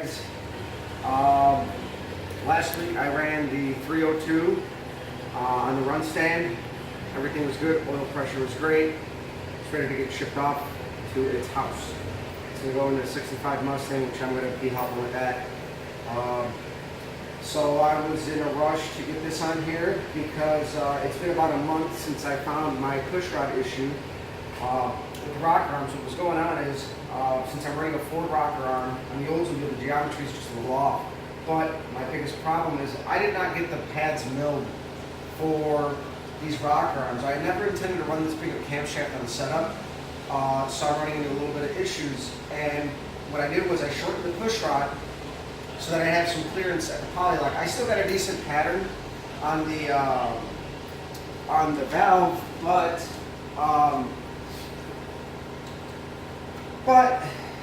guys. Last week I ran the 302 on the run stand. Everything was good, oil pressure was great. It's ready to get shipped off to its house. It's going to go into a 65 Mustang, which I'm going to be helping with that. So I was in a rush to get this on here because it's been about a month since I found my push rod issue with the rocker arms. What was going on is, since I'm running a Ford rocker arm, on the Oldsmobile the geometry is just a little off. But my biggest problem is I did not get the pads milled for these rocker arms. I never intended to run this big of a camshaft on the setup, so I'm running into a little bit of issues. And what I did was I shortened the push rod so that I have some clearance at the poly lock. I still got a decent pattern on the valve, but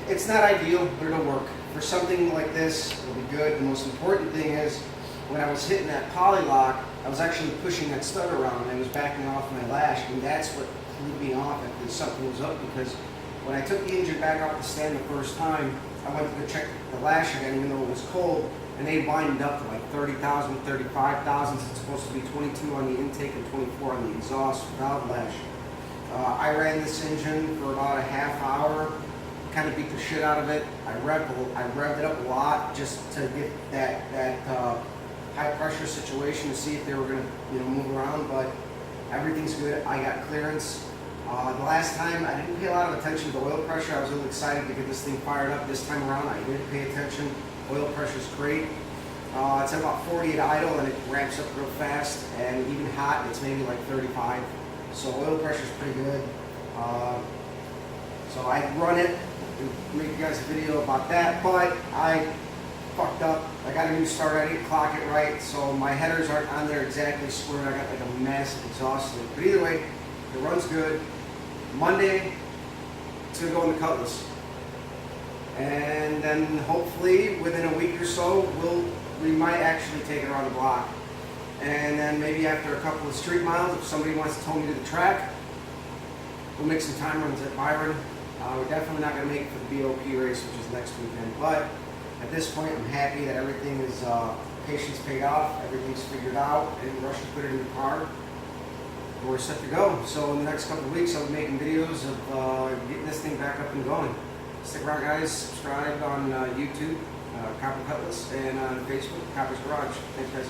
it's not ideal, but it'll work. For something like this, it'll be good. The most important thing is, when I was hitting that poly lock, I was actually pushing that stud around and I was backing off my lash, and that's what threw me off if something was up, because when I took the engine back off the stand the first time, I went to go check the lash again, even though it was cold, and they wind up to like 30,000, 35,000. It's supposed to be 22 on the intake and 24 on the exhaust valve lash. I ran this engine for about a half hour, kind of beat the shit out of it. I revved it up a lot just to get that high pressure situation to see if they were going to move around, but everything's good. I got clearance. The last time I didn't pay a lot of attention to oil pressure. I was really excited to get this thing fired up. This time around I did pay attention. Oil pressure is great. It's at about 40 at idle and it ramps up real fast, and even hot it's maybe like 35. So oil pressure is pretty good. So I run it and make you guys a video about that, but I fucked up. I got a new starter. I didn't clock it right, so my headers aren't on there exactly square. I got like a massive exhaust leak. But either way, it runs good. Monday, it's going to go in the Cutlass. And then hopefully within a week or so, we might actually take it around the block. And then maybe after a couple of street miles, if somebody wants to tow me to the track, we'll make some time runs at Byron. We're definitely not going to make it for the BOP race, which is next weekend. But at this point, I'm happy that everything is, patience paid off, everything's figured out. I didn't rush to put it in the car. We're set to go. So in the next couple of weeks, I'll be making videos of getting this thing back up and going. Stick around, guys. Subscribe on YouTube, Copper Cutlass, and on Facebook, Copper's Garage. Thanks, guys.